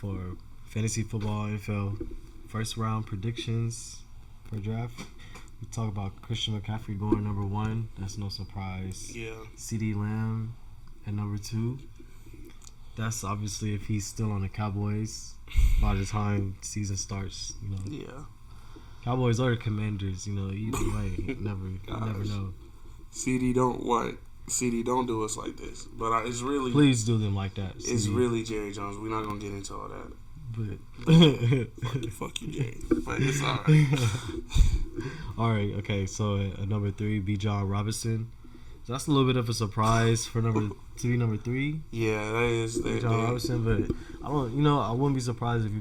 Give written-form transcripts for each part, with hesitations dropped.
for fantasy football NFL first round predictions for draft. We talk about Christian McCaffrey going number 1. That's no surprise. Yeah. CeeDee Lamb at number 2. That's obviously if he's still on the Cowboys by the time season starts. Yeah. Cowboys or the Commanders. Either way, you never know. CD don't do us like this. But it's really... Please do them like that. It's CD. Really Jerry Jones. We're not going to get into all that. But fuck you, Jerry. But it's all right. All right, okay. So at number 3, Bijan Robinson. So that's a little bit of a surprise for number 3. Yeah, that is. Bijan Robinson, but I wouldn't be surprised if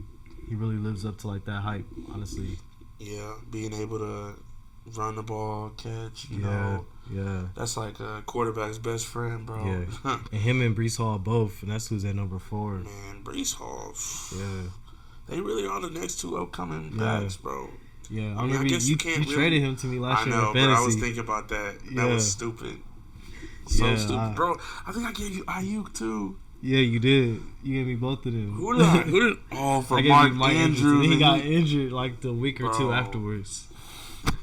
he really lives up to like that hype, honestly. Yeah, being able to run the ball, catch, you know. Yeah. That's like a quarterback's best friend, bro. Yeah. And him and Breece Hall both, and that's who's at number 4. Man, Breece Hall. Yeah. They really are the next 2 upcoming backs, bro. Yeah, I guess you traded him to me last year in fantasy. I know, but I was thinking about that. That was stupid. So stupid. Bro, I think I gave you Ayuk, too. Yeah, you did. You gave me both of them. Who did? Oh, for Mark Andrews. He got injured like the week or 2 afterwards.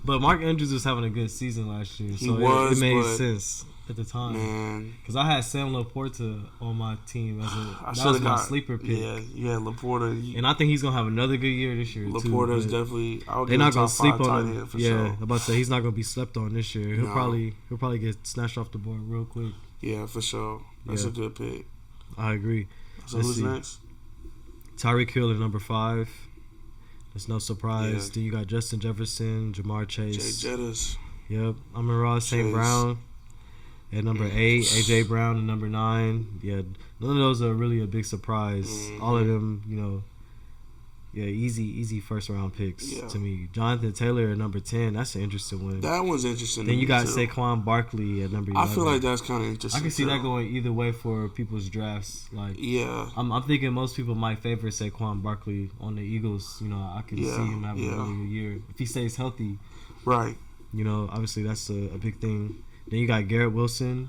But Mark Andrews was having a good season last year, so it made sense at the time. Man, because I had Sam Laporta on my team that was my sleeper pick. Yeah, you had Laporta, and I think he's gonna have another good year this year. Laporta is definitely. They're not gonna sleep on him. For sure. I'm about to say he's not gonna be slept on this year. He'll probably get snatched off the board real quick. Yeah, for sure. That's a good pick. I agree. So who's next? Tyreek Hill at number 5. That's no surprise. Then you got Justin Jefferson, Jamar Chase. Jay Jettis. Yep. Amon-Ra St. Brown at number 8. A.J. Brown at number 9. Yeah, none of those are really a big surprise. Mm-hmm. All of them, easy first round picks to me. Jonathan Taylor at number 10. That's an interesting one. That one's interesting. Then you got Saquon Barkley at number 11. I feel like that's kind of interesting. I can see that going either way for people's drafts. I'm thinking most people might favor Saquon Barkley on the Eagles. I can see him having a really good year if he stays healthy. Right. Obviously that's a big thing. Then you got Garrett Wilson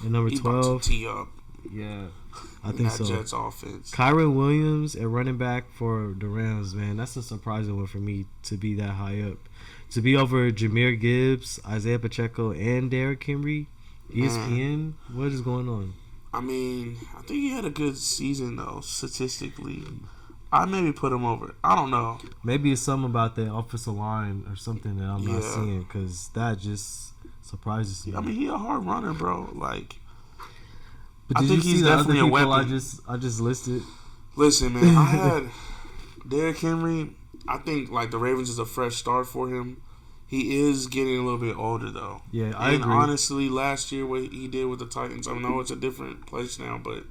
at number 12. About to tee up. Yeah. I think so. Jets offense. Kyren Williams at running back for the Rams, man. That's a surprising one for me to be that high up. To be over Jahmyr Gibbs, Isaiah Pacheco, and Derrick Henry. ESPN, what is going on? I mean, I think he had a good season, though, statistically. I maybe put him over. I don't know. Maybe it's something about the offensive line or something that I'm not seeing, because that just surprises me. I mean, he's a hard runner, bro. But I think he's definitely a weapon. I just listed. Listen, man, I had Derrick Henry. I think the Ravens is a fresh start for him. He is getting a little bit older though. Yeah, I agree. And honestly, last year what he did with the Titans, I know it's a different place now, but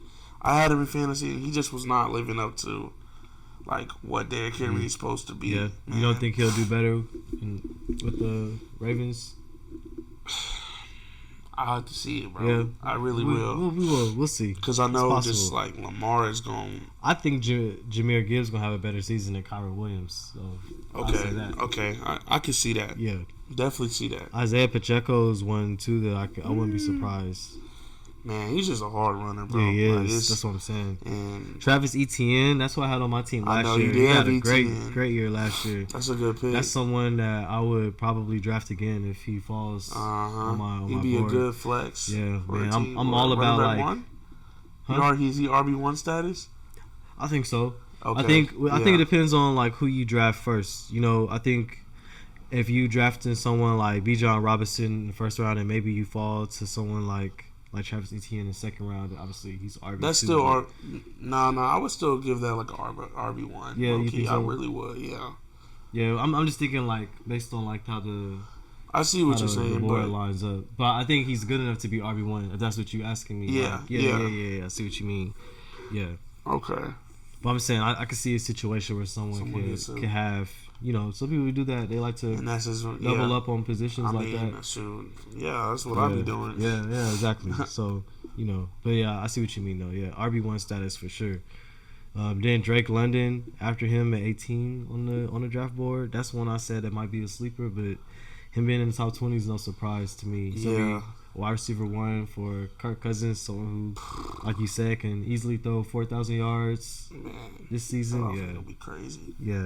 I had him in fantasy and he just was not living up to what Derrick Henry is supposed to be. Yeah, you don't think he'll do better with the Ravens? I have to see it, bro. Yeah, I really will. We will. We'll see. Because I know just Lamar is going. I think Jahmyr Gibbs gonna have a better season than Kyren Williams. So okay, I'll say that. Okay, I can see that. Yeah, definitely see that. Isaiah Pacheco is one too that I wouldn't be surprised. Man, he's just a hard runner, bro. Yeah, he is. That's what I'm saying. And Travis Etienne, that's what I had on my team last year. He had a great year last year. That's a good pick. That's someone that I would probably draft again if he falls on my He'd be board. a good flex. Yeah, man. I'm all about one? Is he RB1 status? I think so. Okay. I think it depends on who you draft first. I think if you drafting someone like Bijan Robinson in the first round and maybe you fall to someone like Travis Etienne in the second round, obviously he's RB2. That's still I would still give that an RB1. Yeah, you think so? I really would. Yeah. Yeah, I'm just thinking based on how I see what you're saying, the board lines up. But I think he's good enough to be RB1. If that's what you're asking me. Yeah. I see what you mean. Yeah. Okay. But I'm saying I could see a situation where someone could have. Some people do that. They like to double up on positions that. Shoot. Yeah, that's what I'd be doing. Yeah, exactly. So, but yeah, I see what you mean though. Yeah, RB1 status for sure. Then Drake London after him at 18 on the draft board. That's one I said that might be a sleeper, but him being in the top 20 is no surprise to me. So wide receiver 1 for Kirk Cousins, someone who, like you said, can easily throw 4,000 yards this season. Yeah, it'll be crazy. Yeah.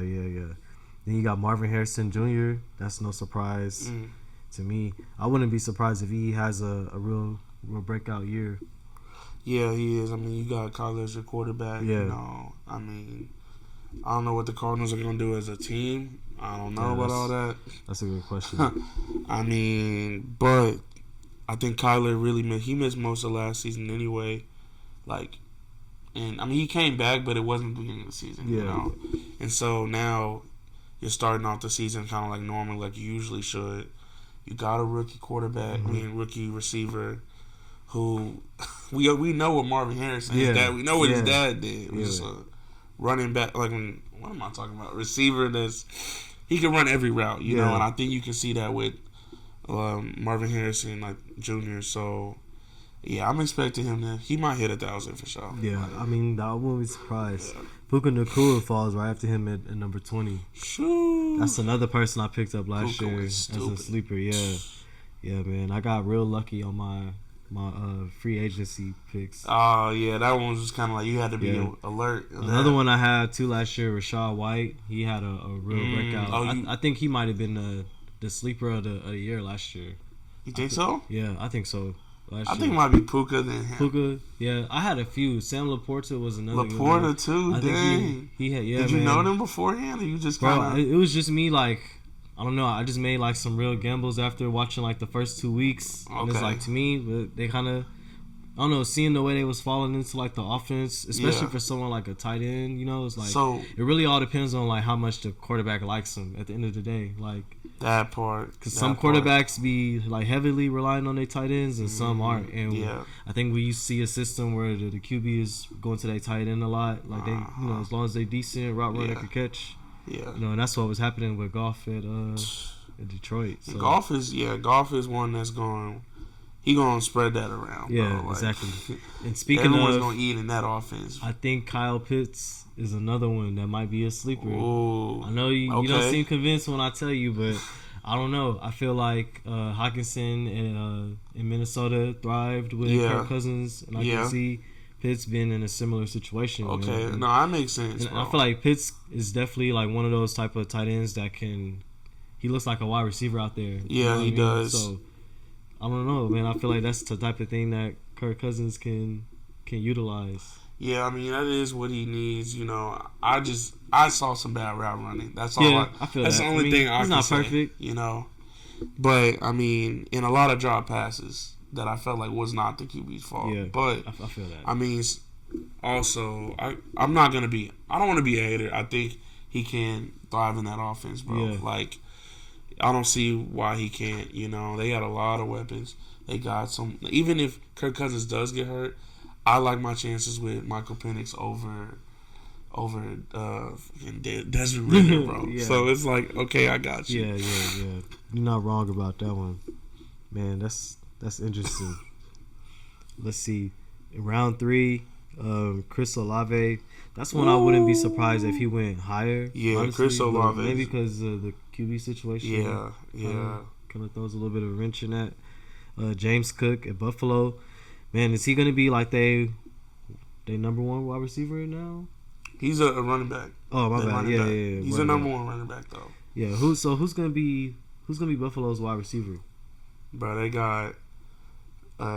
Then you got Marvin Harrison Jr. That's no surprise to me. I wouldn't be surprised if he has a real breakout year. Yeah, he is. I mean, you got Kyler as your quarterback. Yeah. You know, I mean, I don't know what the Cardinals are going to do as a team. I don't know about all that. That's a good question. I mean, but I think Kyler really missed most of last season anyway. Like, and I mean, he came back, but it wasn't the beginning of the season, you know. And so now you're starting off the season kind of like normal, like you usually should. You got a rookie quarterback, rookie receiver, who we know what Marvin Harrison is. Dad, we know what his dad did. It was just a running back. Like, what am I talking about? Receiver he can run every route, you know. And I think you can see that with Marvin Harrison, like Jr. So yeah, I'm expecting him he might hit 1,000 for sure. Yeah, I mean, I wouldn't be surprised. Puka Nacua falls right after him at number 20. Shoot. That's another person I picked up last year as a sleeper. Yeah, man, I got real lucky on my free agency picks. Oh yeah, that one was just kind of like you had to be alert. Another one I had too last year, Rachaad White. He had a real breakout. I think he might have been the sleeper of the year last year. You think so? Yeah, I think so. I think it might be Puka then him. Puka, yeah. I had a few. Sam Laporta was another. Laporta too. Dang. He had. Yeah. Did you know them beforehand, or you just kind of? It was just me. Like, I don't know. I just made like some real gambles after watching like the first 2 weeks. Okay. And it's like, to me, but they kind of, I don't know, seeing the way they was falling into like the offense, especially for someone like a tight end. You know, it's like it really all depends on like how much the quarterback likes him at the end of the day. Like. That part. Because some quarterbacks be like heavily relying on their tight ends and some aren't. And I think we used to see a system where the QB is going to their tight end a lot. Like they, you know, as long as they decent route runner can catch. Yeah. You know, and that's what was happening with Goff at Detroit. So. Goff is one that's going. He gonna spread that around. Yeah, bro. Exactly. And speaking everyone's gonna eat in that offense. I think Kyle Pitts is another one that might be a sleeper. Ooh, I know you don't seem convinced when I tell you, but I don't know. I feel like Hockenson in Minnesota thrived with Kirk Cousins, and I can see Pitts being in a similar situation. Okay, no, that makes sense. I feel like Pitts is definitely like one of those type of tight ends that he looks like a wide receiver out there. Yeah, he does. So I don't know, man. I feel like that's the type of thing that Kirk Cousins can utilize. Yeah, I mean, that is what he needs. You know, I saw some bad route running. That's all. I feel that's that. the only thing I can say. He's not perfect, you know. But I mean, in a lot of drop passes that I felt like was not the QB's fault. Yeah, but I feel that. I mean, also, I'm not gonna be. I don't want to be a hater. I think he can thrive in that offense, bro. Yeah. Like, I don't see why he can't. You know, they got a lot of weapons. They got some. Even if Kirk Cousins does get hurt, I like my chances with Michael Penix over Desmond Ridder, bro. Yeah. So it's like, okay, I got you. Yeah. You're not wrong about that one, man. That's interesting. Let's see, in round 3, Chris Olave. That's one I wouldn't be surprised if he went higher. Yeah, honestly, Chris Olave. Maybe because of the QB situation. Yeah. Kind of throws a little bit of a wrench in that. James Cook at Buffalo. Man, is he going to be like they number 1 wide receiver now? He's a running back. Oh, my bad. Yeah. He's a number 1 running back though. Yeah. Who's gonna be Buffalo's wide receiver? Bro, they got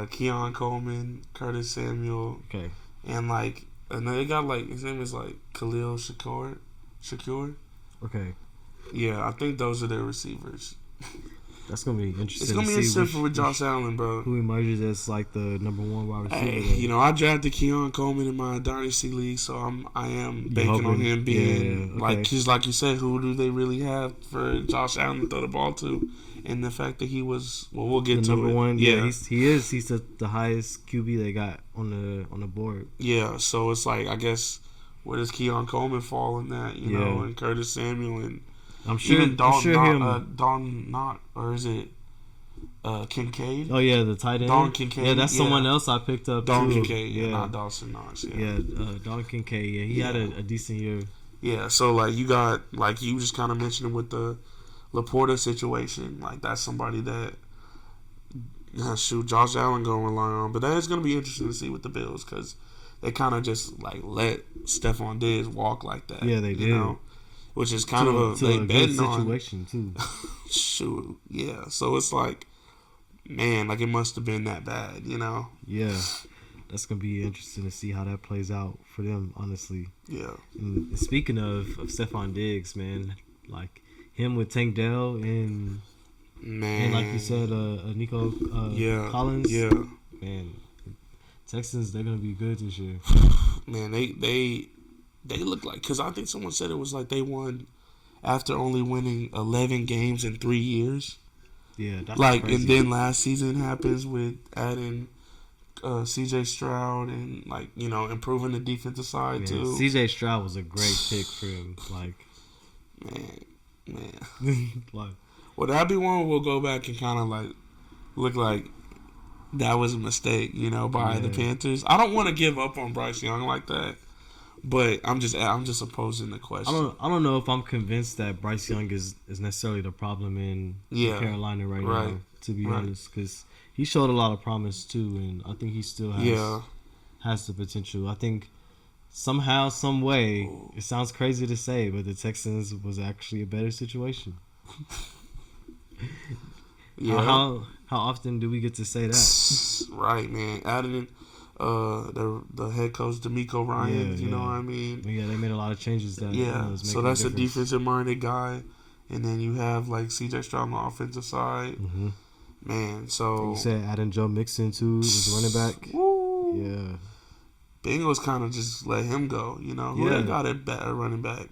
Keon Coleman, Curtis Samuel. Okay. And they got his name is Khalil Shakur. Okay. Yeah, I think those are their receivers. That's gonna be interesting. It's gonna be interesting with Josh Allen, bro. Who emerges as like the number 1 wide receiver? Hey, you know, I drafted Keon Coleman in my dynasty league, so I am banking on him being he's like you said. Who do they really have for Josh Allen to throw the ball to? And the fact that he was we'll get to number it. 1. Yeah, he's the highest QB they got on the board. Yeah, so it's like, I guess, where does Keon Coleman fall in that? You know, and Curtis Samuel and. I'm sure Don Knott, or is it Kincaid? Oh yeah, the tight end. Don Kincaid. Yeah, that's someone else I picked up. Don too. Kincaid, not Dawson Knox. Yeah, Don Kincaid. Yeah, he had a decent year. Yeah, so you got you just kind of mentioned with the Laporta situation. That's somebody that shoot, Josh Allen going to rely on. But that is going to be interesting to see with the Bills because they kind of just like let Stephon Diggs walk like that. Yeah, they did. Which is kind of a good situation too. Shoot, yeah. So it's like, man, like it must have been that bad, Yeah, that's gonna be interesting to see how that plays out for them. Honestly. Yeah. And speaking of Stephon Diggs, man, like him with Tank Dell and like you said, Nico Collins. Yeah. Man, Texans, they're gonna be good this year. Man, they look like, because I think someone said it was like they won after only winning 11 games in 3 years. Yeah, that's like crazy. And then last season happens with adding C.J. Stroud and improving the defensive side too. C.J. Stroud was a great pick for him. Like, man, like, well, that'd be one we'll go back and kind of like look like that was a mistake, by the Panthers. I don't want to give up on Bryce Young like that. But I'm just opposing the question. I don't know if I'm convinced that Bryce Young is necessarily the problem in Carolina right now. To be honest, because he showed a lot of promise too, and I think he still has the potential. I think somehow, some way, it sounds crazy to say, but the Texans was actually a better situation. Yeah. How often do we get to say that? Right, man. Adding in the head coach D'Amico Ryans, you know what I mean? Yeah, they made a lot of changes that so that's a defensive minded guy, and then you have like C.J. Stroud on the offensive side. Mm-hmm. Man, so you said adding Joe Mixon too as running back. Woo. Yeah, Bengals kind of just let him go. Who they got at running back?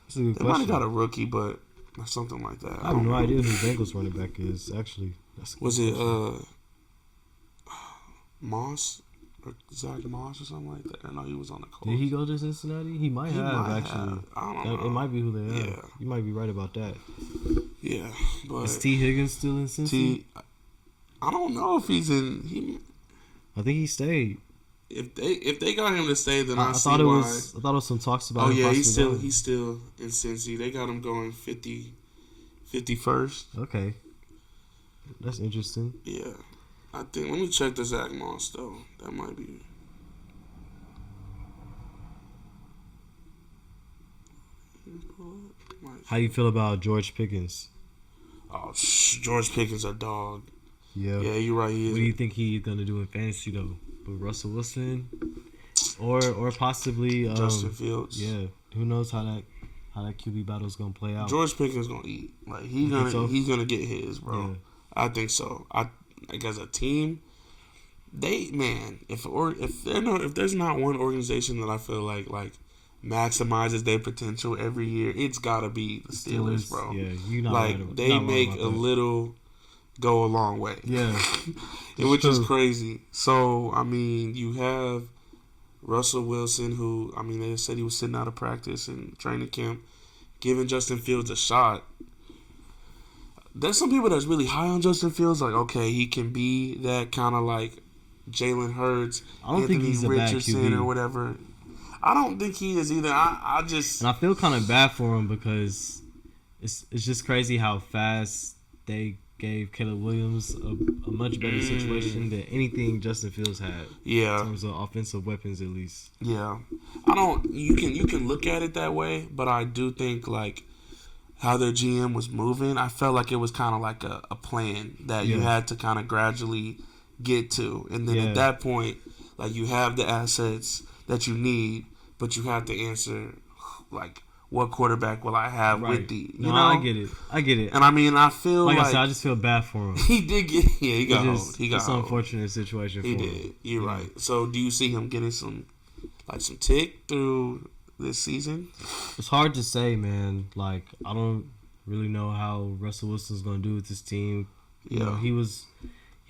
That's a good question. Might have got a rookie, but something like that. I have no idea who Bengals running back is actually. Was it Moss? Or Zach Moss or something like that. I know he was on the Colts. Did he go to Cincinnati? He might have actually. I don't know. It might be who they are. Yeah. You might be right about that. Yeah, but is T. Higgins still in Cincinnati? I don't know if he's in. I think he stayed. If they got him to stay, then I see thought it why. was. I thought it was some talks about. Oh yeah, he's still in Cincy. They got him going 51st. Okay, that's interesting. Yeah. I think. Let me check the Zach Moss though. That might be. How you feel about George Pickens? Oh, George Pickens a dog. Yeah. Yeah, you're right. What do you think he's gonna do in fantasy though? With Russell Wilson, or possibly Justin Fields? Yeah. Who knows how that QB battle's gonna play out? George Pickens gonna eat. Like he's gonna get his, bro. Yeah. I think so. Like as a team, if there's not one organization that I feel like maximizes their potential every year, it's gotta be the Steelers, bro. Yeah, you not like right, they make a little go a long way. Yeah, which is crazy. So I mean, you have Russell Wilson, who they said he was sitting out of practice and training camp, giving Justin Fields a shot. There's some people that's really high on Justin Fields. Like, okay, he can be that kind of like Jalen Hurts, think he's Richardson, a bad QB. or whatever. I don't think he is either. I just and I feel kind of bad for him because it's just crazy how fast they gave Caleb Williams a much better situation than anything Justin Fields had. Yeah, in terms of offensive weapons, at least. Yeah, I don't. You can look at it that way, but I do think like how their GM was moving, I felt like it was kind of like a plan that you had to kind of gradually get to. And then at that point, like you have the assets that you need, but you have to answer like what quarterback will I have with the you know? I get it. And I feel like I said, I just feel bad for him. He did get he got hold. It's an unfortunate situation for him. He did. You're right. So do you see him getting some tick through this season? It's hard to say, man. Like, I don't really know how Russell Wilson's gonna do with this team. You know, he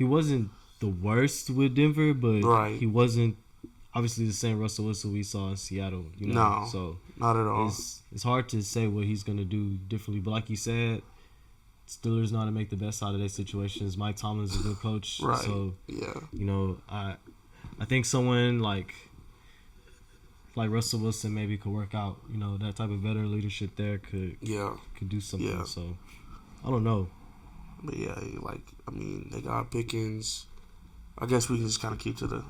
wasn't the worst with Denver, but he wasn't obviously the same Russell Wilson we saw in Seattle. You know, no, so not at all. It's hard to say what he's gonna do differently. But like you said, Steelers know how to make the best out of their situations. Mike Tomlin's a good coach, right? So you know, I think someone like Russell Wilson maybe could work out. You know, that type of veteran leadership there could do something. Yeah. So I don't know. But yeah, they got Pickens. I guess we can just kind of keep to the.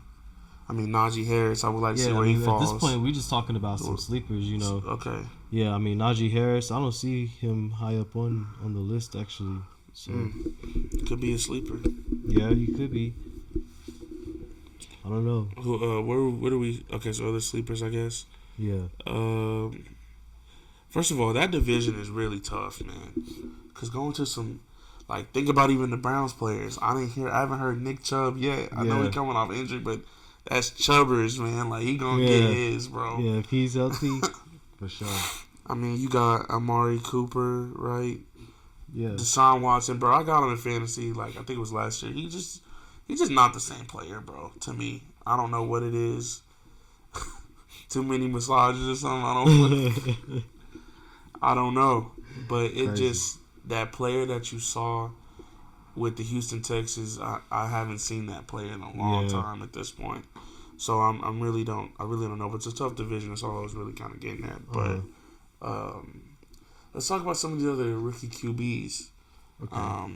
Najee Harris. I would like to see where he falls. At this point, we just talking about some sleepers. Okay. Yeah, Najee Harris. I don't see him high up on the list actually. So could be a sleeper. Yeah, he could be. I don't know. Where do we? Okay, so other sleepers, I guess. Yeah. First of all, that division is really tough, man. Cause going to some, think about even the Browns players. I haven't heard Nick Chubb yet. I know he's coming off injury, but that's Chubbers, man. He gonna get his, bro. Yeah, if he's healthy, for sure. You got Amari Cooper, right? Yeah. Deshaun Watson, bro. I got him in fantasy. I think it was last year. He's just not the same player, bro. To me, I don't know what it is. Too many massages or something. I don't know. But it just that player that you saw with the Houston Texans, I haven't seen that player in a long time at this point. So I really don't know. But it's a tough division. That's all I was really kind of getting at. But let's talk about some of the other rookie QBs. Okay.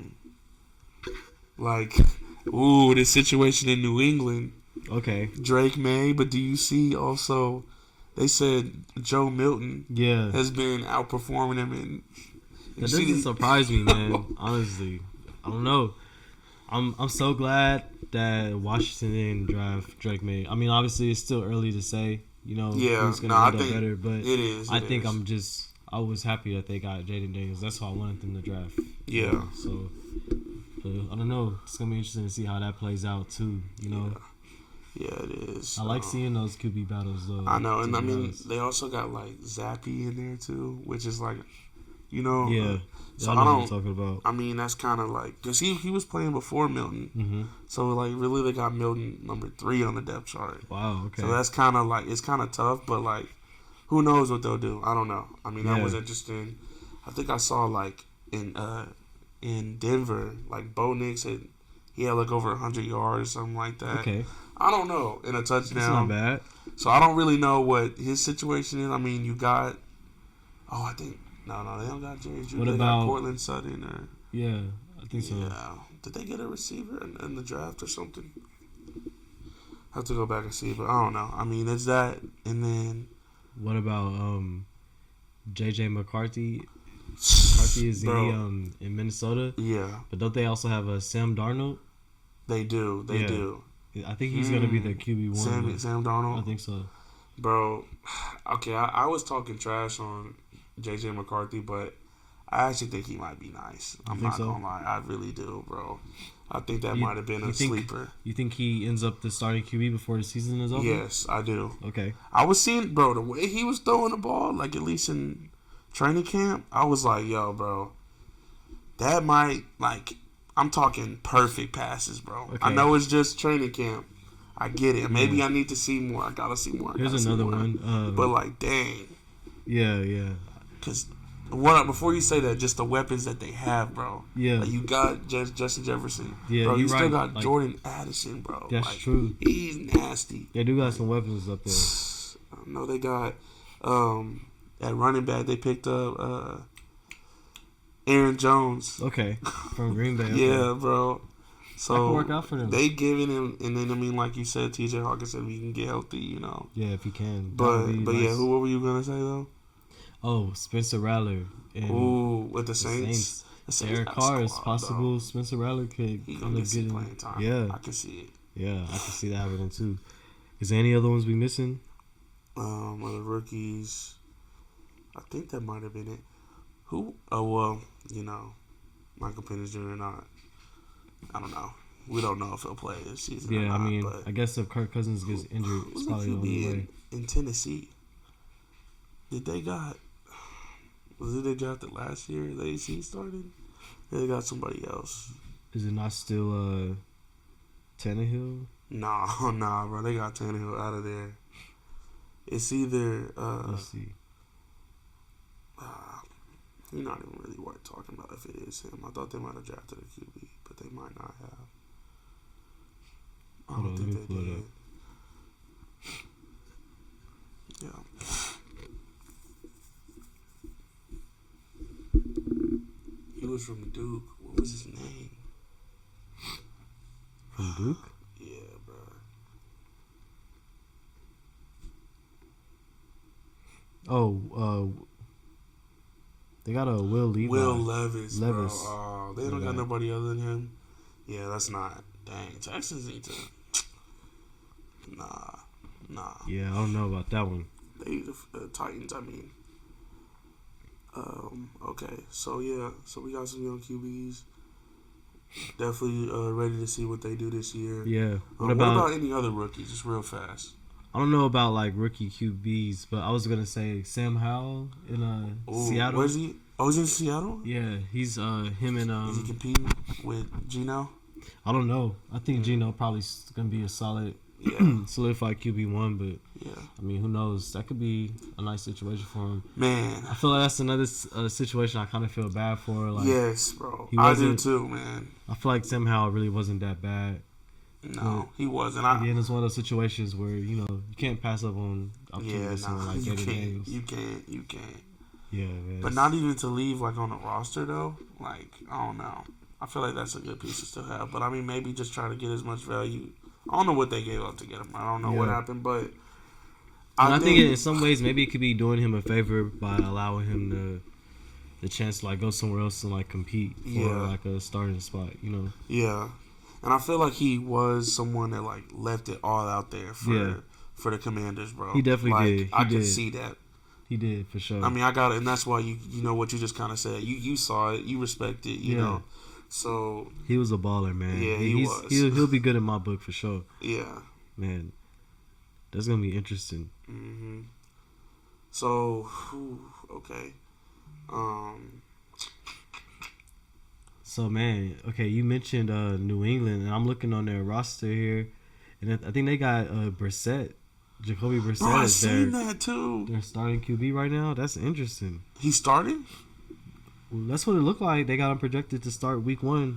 This situation in New England. Okay. Drake May, but do you see also? They said Joe Milton has been outperforming him. That doesn't surprise me, man. Honestly, I don't know. I'm so glad that Washington didn't draft Drake May. Obviously it's still early to say, who's gonna get better, but it is. I was happy that they got Jaden Daniels. That's why I wanted them to draft. Yeah. So I don't know. It's gonna be interesting to see how that plays out too. Yeah, it is. I like seeing those QB battles though. I know, and they also got Zappy in there too, which is Yeah. So I know what you're talking about. That's kind of because he was playing before Milton. Mm-hmm. So really they got Milton number 3 on the depth chart. Wow. Okay. So that's kind of it's kind of tough, but who knows what they'll do? I don't know. That was interesting. I think I saw in Denver, Bo Nix he had over 100 yards or something like that. Okay. I don't know, in a touchdown. That's not bad. So I don't really know what his situation is. You got. Oh, I think no, they don't got Jerry Jeudy. They got Cortland Sutton or. Yeah, I think so. Yeah, did they get a receiver in the draft or something? I have to go back and see, but I don't know. It's that, and then. What about JJ McCarthy? McCarthy is in Minnesota. Yeah, but don't they also have Sam Darnold? They do. They do. I think he's gonna be the QB1. Sam Darnold. I think so, bro. Okay, I was talking trash on JJ McCarthy, but I actually think he might be nice. I'm not gonna lie, I really do, bro. I think that might have been a sleeper. You think he ends up the starting QB before the season is over? Yes, I do. Okay. I was seeing, bro, the way he was throwing the ball, at least in training camp, I was like, yo, bro, that might, I'm talking perfect passes, bro. Okay. I know it's just training camp. I get it. Maybe I need to see more. I gotta see more. Here's another one. But dang. Yeah. Because before you say that, just the weapons that they have, bro. Yeah. You got Justin Jefferson. Yeah, bro. You still right. got Jordan Addison, bro. That's true. He's nasty. They do got some weapons up there. I know they got at running back they picked up Aaron Jones. Okay. From Green Bay. Okay. Yeah, bro. So that could work out for them. They giving him, and then like you said, TJ Hawkinson, if he can get healthy, Yeah, if he can. But nice. Yeah, what were you gonna say though? Oh, Spencer Rattler. Ooh, with the Saints. Derek Carr is possible. Though. Spencer Rattler could end up getting playing time. Yeah, I can see it. Yeah, I can see that happening too. Is there any other ones we missing? Other rookies. I think that might have been it. Who? Oh well, Michael Penix Jr. or not. I don't know. We don't know if he'll play this season. Yeah, or not, I guess if Kirk Cousins gets injured, it's probably the only way. In Tennessee, did they drafted last year? The AC started. Or they got somebody else. Is it not still Tannehill? Nah, bro. They got Tannehill out of there. It's either. Let's see. You're not even really worth talking about if it is him. I thought they might have drafted a QB, but they might not have. I don't think they did. Yeah. He was from Duke. What What's his name? From Duke? Yeah, bro. Oh, they got a Will Levis. Will Levis, bro. Levis. Oh, they don't got nobody other than him. Yeah, that's not. Dang, Texans need to. Nah. Yeah, I don't know about that one. They the Titans. I mean. Okay, so yeah, so we got some young QBs. Definitely ready to see what they do this year. Yeah. What about any other rookies? Just real fast. I don't know about like rookie QBs, but I was gonna say Sam Howell in Seattle. Where's he? Oh, he's in Seattle. Yeah, he's him and Is he competing with Geno? I don't know. I think Geno probably gonna be a solid, solidified QB1, but yeah, I mean, who knows? That could be a nice situation for him. Man, I feel like that's another situation I kind of feel bad for. Like, yes, bro, I do too, man. I feel like Sam Howell really wasn't that bad. No, he wasn't. Again, it's one of those situations where you can't pass up on opportunity to someone like Jaden Daniels. You can't. Yeah, man. But not even to leave like on the roster though. Like I don't know. I feel like that's a good piece to still have. But I mean, maybe just try to get as much value. I don't know what they gave up to get him. I don't know what happened, but I think in some ways maybe it could be doing him a favor by allowing him the chance to like go somewhere else and like compete for like a starting spot. Yeah. And I feel like he was someone that like left it all out there for the Commanders, bro. He definitely did. I could see that. He did for sure. I mean, I got it, and that's why you know what you just kind of said. You saw it, you respect it, you know. So he was a baller, man. Yeah, he was. He'll be good in my book for sure. Yeah, man, that's gonna be interesting. Mm-hmm. So, okay. So man, okay, you mentioned New England, and I'm looking on their roster here, and I think they got Brissett, Jacoby Brissett. Bro, I seen that too. They're starting QB right now. That's interesting. He started? Well, that's what it looked like. They got him projected to start week 1.